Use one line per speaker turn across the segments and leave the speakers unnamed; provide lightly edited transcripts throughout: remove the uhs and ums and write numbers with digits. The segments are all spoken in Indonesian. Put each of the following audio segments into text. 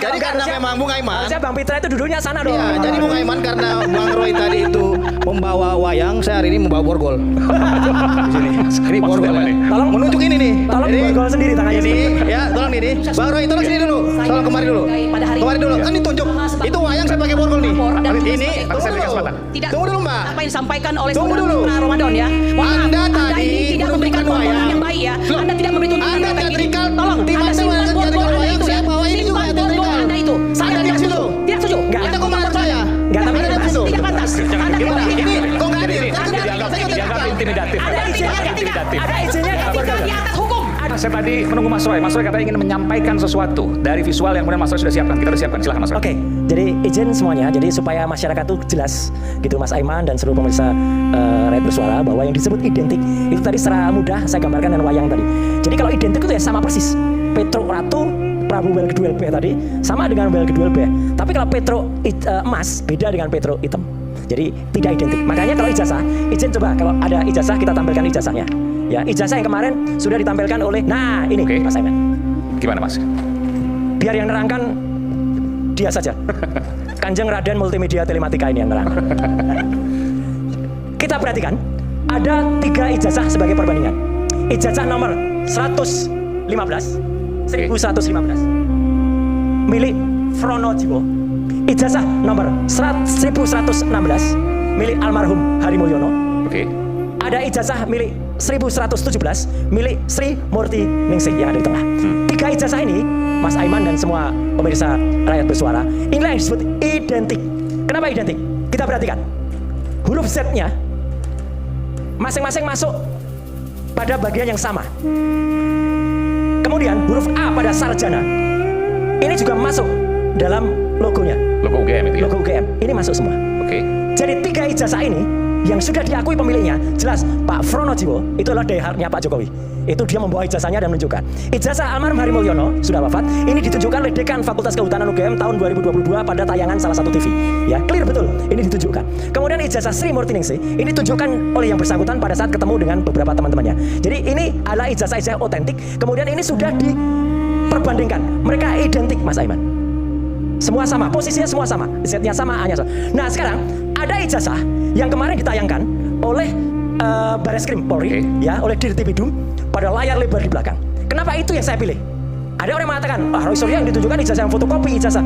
Jadi karena memang Bung Aiman,
harusnya Bang Pitra itu duduknya sana dong.
iya, jadi Bung Aiman karena Bang Roy tadi itu membawa wayang, saya hari ini membawa borgol. Di sini. Ini borgol. Ya.
Tolong
menunjuk ini nih.
Tolong
Jadi,
borgol sendiri tangannya.
ini ya, tolong ini. Bang Roy tolong sini dulu. Tolong kemari dulu. Kemari dulu. Kan ditunjuk. Itu wayang saya pakai borgol nih. Ini tunggu dulu Mbak.
Apa yang disampaikan oleh
Tunggu
saudara
dulu.
Putra Ramadan ya.
Anda tadi
ini tidak memberikan
menunjukkan
tontonan
wayang.
yang baik ya.
Loh,
Anda tidak memberi tontonan
Anda
yang baik.
teatrikal.
Tolong,
Di
Anda
mana
simpan
wayang
borgol
teatrikal
Anda
wayang?
itu ya.
Saya bawa ini juga
Simpan borgol
teatrikal.
Anda itu. Saya
Ada di
tidak
situ.
setuju. Tidak setuju.
Anda kok marah saya?
Enggak, tapi
Ada di
pantas.
situ.
Tidak pantas. Anda
Gimana?
tidak
Ini kok nggak adil?
Dianggap intimidatif.
Ada izinnya nggak? Ada izinnya nggak?
Etika di atas hukum.
Saya tadi menunggu Mas Roy. Mas Roy katanya ingin menyampaikan sesuatu dari visual yang kemudian Mas Roy sudah siapkan. Kita sudah siapkan. Silakan Mas Roy.
Oke, jadi izin semuanya. Jadi supaya masyarakat tuh jelas gitu Mas Aiman dan seluruh pemirsa rakyat bersuara bahwa yang disebut identik itu tadi secara mudah saya gambarkan dengan wayang tadi. Jadi kalau identik itu ya sama persis. Petro Ratu Prabu Welgeduel B tadi sama dengan Welgeduel B. Tapi kalau Petro emas beda dengan Petro hitam. Jadi tidak identik. Makanya kalau ijazah, izin coba kalau ada ijazah kita tampilkan ijazahnya. Ya, ijazah yang kemarin sudah ditampilkan oleh ini
Oke.
Mas Aiman.
Gimana Mas?
Biar yang nerangkan dia saja. Kanjeng Raden Multimedia Telematika ini yang nerangkan. Kita perhatikan, ada 3 ijazah sebagai perbandingan. Ijazah nomor 1115 milik Fronojiwo. Ijazah nomor 1116 milik almarhum Hari Mulyono.
Oke.
Ada ijazah milik 1117 milik Sri Murti Ningsih yang ada di tengah. 3 ijazah ini, Mas Aiman dan semua pemirsa rakyat bersuara, inilah yang disebut identik. Kenapa identik? Kita perhatikan. Huruf Z-nya masing-masing masuk pada bagian yang sama. Kemudian huruf A pada sarjana ini juga masuk dalam logonya.
Logo UGM itu ya?
Logo UGM. Ini masuk semua.
Oke.
Jadi 3 ijazah ini yang sudah diakui pemiliknya, jelas Pak Fronojiwo itu adalah diehardnya Pak Jokowi. Itu dia membawa ijazahnya dan menunjukkan. Ijazah almarhum Hari Mulyono sudah wafat. Ini ditunjukkan oleh Dekan Fakultas Kehutanan UGM tahun 2022 pada tayangan salah satu TV. Ya, clear betul. Ini ditunjukkan. Kemudian ijazah Sri Murti Ningsih ini ditunjukkan oleh yang bersangkutan pada saat ketemu dengan beberapa teman-temannya. Jadi ini adalah ijazah-ijazah otentik. Kemudian ini sudah diperbandingkan. Mereka identik, Mas Aiman. Semua sama, posisinya semua sama, Z-nya sama, A-nya sama. Nah sekarang ada ijazah yang kemarin ditayangkan oleh Bareskrim Polri, ya, oleh Dirtipidum pada layar lebar di belakang. Kenapa itu yang saya pilih? Ada orang yang mengatakan, Roy Suryo yang ditunjukkan ijazah yang fotokopi ijazah.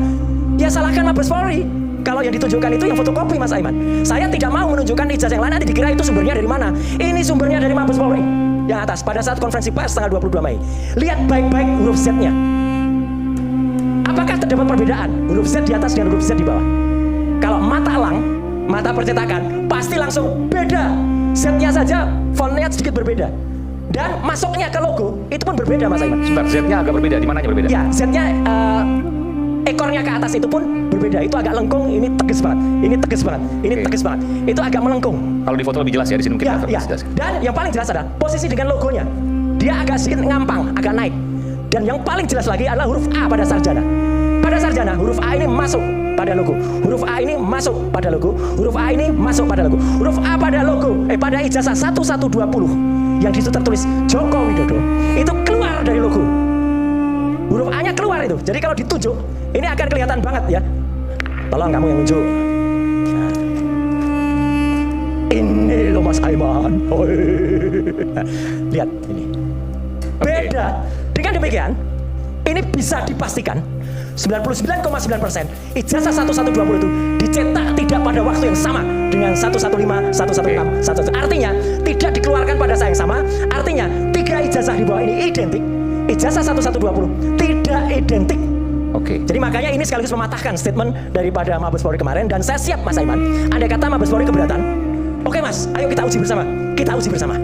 Ya salahkan Mabes Polri. Kalau yang ditunjukkan itu yang fotokopi, Mas Aiman. Saya tidak mau menunjukkan ijazah yang lain, nanti dikira itu sumbernya dari mana. Ini sumbernya dari Mabes Polri. Yang atas, pada saat konferensi pers tanggal 22 Mei. Lihat baik-baik huruf Z-nya. Apakah terdapat perbedaan huruf Z di atas dan huruf Z di bawah? Kalau mata elang, mata percetakan, pasti langsung beda. Z-nya saja fontnya sedikit berbeda. Dan masuknya ke logo itu pun berbeda, Mas Aiman.
Sebentar, Z-nya agak berbeda. Di mananya berbeda?
Ya, Z-nya ekornya ke atas itu pun berbeda. Itu agak lengkung, ini tegas banget. Ini tegas banget. Ini tegas banget. Itu agak melengkung.
Kalau di foto lebih jelas ya, di sini mungkin
Ya. Dan yang paling jelas adalah posisi dengan logonya. Dia agak sedikit ngampang, agak naik. Dan yang paling jelas lagi adalah huruf A pada sarjana. Pada sarjana, huruf A ini masuk pada logo. Huruf A ini masuk pada logo. Huruf A ini masuk pada logo. Huruf A pada logo, pada ijazah 1120 yang di situ tertulis Joko Widodo. Itu keluar dari logo. Huruf A-nya keluar itu. Jadi kalau ditunjuk, ini akan kelihatan banget ya. Tolong kamu yang nunjuk. Ini loh Mas Aiman. Lihat ini. Beda. Dengan demikian, ini bisa dipastikan 99,9% ijazah 1120 itu dicetak tidak pada waktu yang sama dengan 115, 116, 116. Artinya tidak dikeluarkan pada saat yang sama. Artinya 3 ijazah di bawah ini identik. Ijazah 1120 tidak identik.
Oke.
Jadi makanya ini sekaligus mematahkan statement daripada Mabes Polri kemarin. Dan saya siap, Mas Aiman, andai kata Mabes Polri keberatan, oke Mas, ayo kita uji bersama. Kita uji bersama.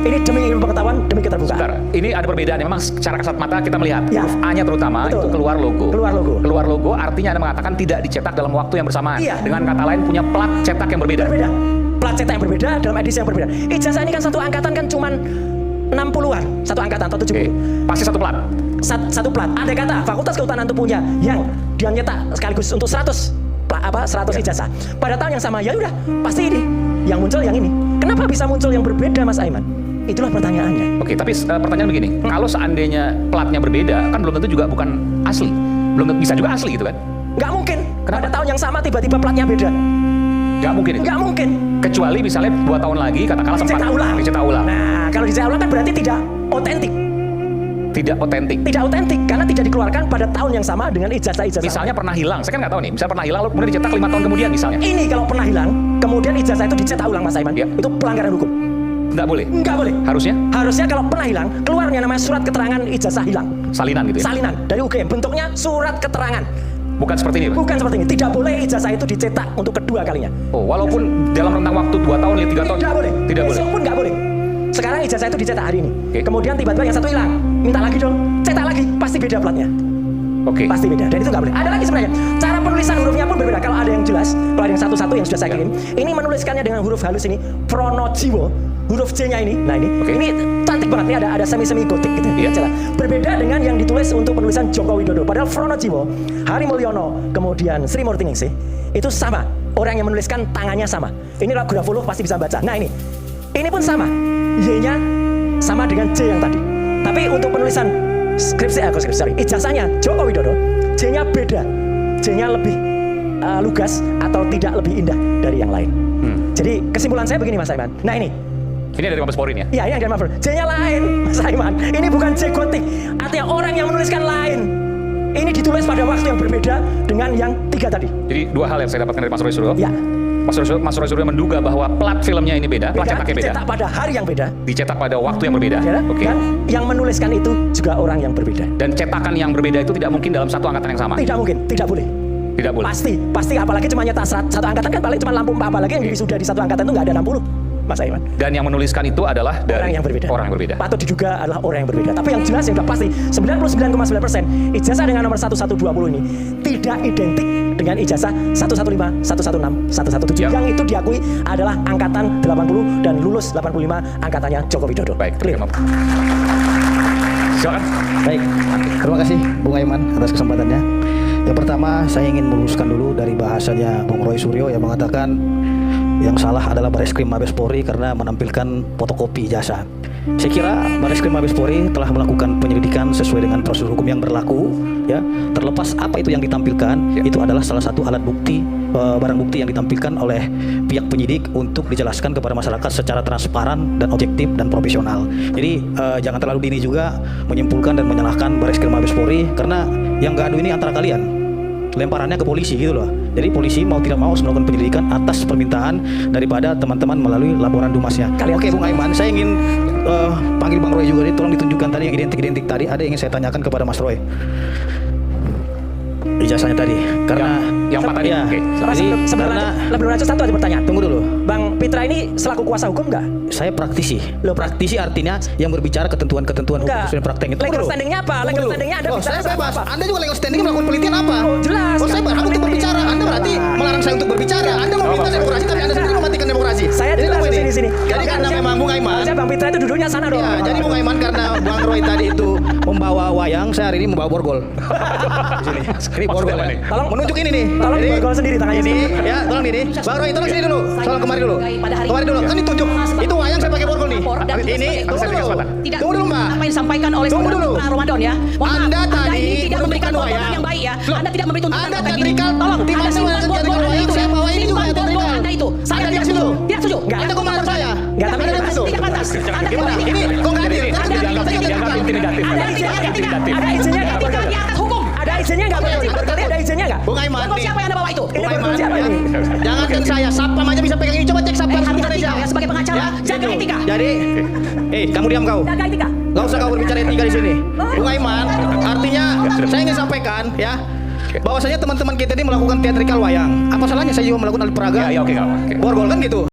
Ini demi ilmu pengetahuan, demi keterbukaan.
Sebentar, ini ada perbedaan. Memang secara kasat mata kita melihat
Ya.
huruf A-nya terutama
Betul.
itu keluar logo.
Keluar logo.
Keluar logo artinya Anda mengatakan tidak dicetak dalam waktu yang bersamaan.
Iya.
Dengan kata lain punya plat cetak yang berbeda.
Berbeda. Plat cetak yang berbeda dalam edisi yang berbeda. Ijazah ini kan satu angkatan kan cuman 60-an, satu angkatan atau 70.
Pasti satu plat.
Satu plat. Andai kata Fakultas Kehutanan itu punya yang dia nyetak sekaligus untuk 100 ijazah. Pada tahun yang sama ya udah pasti ini yang muncul yang ini. Kenapa bisa muncul yang berbeda, Mas Aiman? Itulah pertanyaannya.
Oke, tapi pertanyaan begini, kalau seandainya platnya berbeda, kan belum tentu juga bukan asli. belum bisa juga asli gitu kan?
Nggak mungkin.
Kenapa?
Pada tahun yang sama tiba-tiba platnya beda.
Nggak mungkin itu.
Nggak mungkin.
Kecuali misalnya 2 tahun lagi katakanlah sempat dicetak ulang.
Nah, kalau dicetak ulang kan berarti tidak otentik.
Tidak otentik.
Tidak otentik karena tidak dikeluarkan pada tahun yang sama dengan ijazah-ijazah.
Misalnya pernah hilang, saya kan nggak tahu nih. Misalnya pernah hilang, lalu kemudian dicetak 5 tahun kemudian misalnya.
Ini kalau pernah hilang, kemudian ijazah itu dicetak ulang, Mas Aiman.
Ya.
Itu pelanggaran hukum.
Nggak boleh.
Nggak boleh.
Harusnya
Harusnya kalau pernah hilang, keluar yang namanya surat keterangan ijazah hilang.
salinan gitu ya.
Salinan dari UGM, bentuknya surat keterangan.
Bukan seperti ini, Pak.
Bukan seperti ini. Tidak boleh ijazah itu dicetak untuk kedua kalinya.
Oh, walaupun dalam rentang waktu 2 tahun, 3 tahun.
Tidak boleh.
Tidak boleh.
Besok pun nggak boleh. Sekarang ijazah itu dicetak hari ini.
Oke.
Kemudian tiba-tiba yang satu hilang, minta lagi dong, cetak lagi, pasti beda platnya.
Oke.
Pasti beda, dan itu nggak boleh. Ada lagi sebenarnya, cara penulisan hurufnya pun berbeda. Kalau ada yang jelas, kalau ada yang satu-satu yang sudah saya kirim, ini menuliskannya dengan huruf halus ini, Pronojiwo, huruf C-nya ini. Nah ini,
Oke.
ini cantik banget. Ini ada semi gotik gitu.
Iya.
Jelas. Berbeda dengan yang ditulis untuk penulisan Joko Widodo. Padahal Pronojiwo, Hari Mulyono, kemudian Sri Murtiningsih, itu sama. Orang yang menuliskan tangannya sama. Ini kalau grafolog pasti bisa baca. Nah ini pun sama. Y-nya sama dengan J yang tadi. Tapi untuk penulisan ijazahnya Joko Widodo, J-nya beda. J-nya lebih lugas atau tidak lebih indah dari yang lain. Jadi kesimpulan saya begini, Mas Aiman. Nah ini
Ini dari Mabes Polri ya?
iya, ini dari Mabes. J-nya lain, Mas Aiman. Ini bukan J gotik. Artinya orang yang menuliskan lain. Ini ditulis pada waktu yang berbeda dengan yang 3 tadi.
Jadi 2 hal yang saya dapatkan dari Mas Roy Suryo.
Ya.
Mas Roy Suryo menduga bahwa plat filmnya ini beda, plat cetaknya beda.
Dicetak pada hari yang beda.
Dicetak pada waktu yang berbeda.
Ya,
Oke.
Dan yang menuliskan itu juga orang yang berbeda.
Dan cetakan yang berbeda itu tidak mungkin dalam satu angkatan yang sama.
Tidak mungkin, tidak boleh.
Tidak boleh.
Pasti apalagi cuma nyetak satu angkatan kan paling cuma lampu 4, apalagi yang sudah di satu angkatan itu nggak ada 60, Mas Aiman.
Dan yang menuliskan itu adalah dari
Orang yang berbeda.
Orang yang berbeda.
Patut diduga adalah orang yang berbeda. Tapi yang jelas yang sudah pasti 99,9% ijazah dengan nomor 1120 ini tidak identik dengan ijazah 115, 116, 117
Ya.
yang itu diakui adalah angkatan 80 dan lulus 85 angkatannya Joko Widodo.
Baik,
Clear.
terima kasih. Silakan.
Baik, terima kasih Bung Aiman atas kesempatannya. Yang pertama, saya ingin meluruskan dulu dari bahasanya Bung Roy Suryo yang mengatakan yang salah adalah Bareskrim Mabes Polri karena menampilkan fotokopi ijazah. Saya kira Bareskrim Mabes Polri telah melakukan penyelidikan sesuai dengan prosedur hukum yang berlaku, ya. Terlepas apa itu yang ditampilkan, itu adalah salah satu alat bukti, barang bukti yang ditampilkan oleh pihak penyidik untuk dijelaskan kepada masyarakat secara transparan dan objektif dan profesional. Jadi jangan terlalu dini juga menyimpulkan dan menyalahkan Bareskrim Mabes Polri karena yang gaduh ini antara kalian. Lemparannya ke polisi gitu loh. Jadi polisi mau tidak mau harus melakukan penyelidikan atas permintaan daripada teman-teman melalui laporan Dumasnya. Oke Bung Aiman, saya ingin panggil Bang Roy juga nih, tolong ditunjukkan tadi yang identik-identik tadi. Ada yang ingin saya tanyakan kepada Mas Roy. Ijazahnya tadi, karena
yang 4 tadi.
ya,
Oke.
Mas,
jadi
sebelum lanjut satu aja pertanyaan.
tunggu dulu.
Bang Pitra ini selaku kuasa hukum nggak?
Saya praktisi.
Loh,
Praktisi artinya yang berbicara ketentuan-ketentuan hukum
Enggak.
sesuai praktek itu.
Legal standingnya apa? Legal standingnya Anda
Oh,
bicara
saya
sama
bebas.
apa?
Anda juga legal standing melakukan penelitian apa?
Oh, jelas.
Oh, saya berhak untuk berbicara. Anda berarti melarang saya untuk berbicara. Anda meminta demokrasi, tapi Anda sendiri mematikan demokrasi.
Saya
Jadi
jelas
apa ini?
di sini.
Jadi karena memang Bung Aiman.
Harusnya Bang Pitra itu duduknya sana dong.
Ya, jadi Bung Aiman karena Bang Roy tadi itu membawa wayang, saya hari ini membawa borgol. Di sini. Ini borgol
apa
ya.
nih?
Tolong
Menunjuk ini nih.
Tolong
Jadi,
borgol sendiri tangannya.
ini ya, tolong ini. Bang Roy, tolong sini dulu. Tolong kemari dulu. Kemari dulu. Kan ditunjuk. Itu wayang saya pakai borgol nih. Ini
Aku sertifikat kesempatan.
Tidak.
Tunggu dulu, Mbak.
Apa yang disampaikan oleh
Tunggu
saudara
dulu.
Pak Ramadan ya. Mohon maaf,
Anda tadi
ini tidak memberikan
menunjukkan
tuntunan
wayang.
yang baik ya.
Loh,
Anda tidak memberi tuntunan
Anda
yang baik ini.
teatrikal.
Tolong,
Di
Anda
mana
simpan
Anda
borgol
teatrikal
Anda
wayang?
itu.
Saya bawa ini juga
Simpan borgol
teatrikal.
Anda itu. Saya
Anda
tidak
di
setuju.
situ.
Tidak setuju.
Anda kok melarang saya?
Enggak, tapi
Tidak pantas. Tidak pantas. Anda
Gimana?
tidak
Ini kok nggak adil?
Anda
Dianggap intimidatif.
Ada izinnya nggak? Ada izinnya nggak?
Etika di atas hukum.
Ada izinnya nggak? Berarti ada izinnya nggak?
Bung Aiman.
Borgol
nih.
siapa yang Anda bawa itu?
Bung
Ini
Aiman,
borgol siapa
ya.
ini?
Jangankan saya, Sapam aja bisa pegang ini. Coba cek Sapam
Hati-hati
Indonesia.
ya, sebagai pengacara, jaga
gitu.
etika.
Jadi, kamu diam kau.
Jaga etika.
Gak usah kau berbicara etika di sini. Bung Aiman, artinya saya ingin sampaikan ya, bahwasanya teman-teman kita ini melakukan teatrikal wayang. Apa salahnya saya juga melakukan alat peraga?
Ya, oke, nggak apa-apa. Oke.
Borgol kan gitu.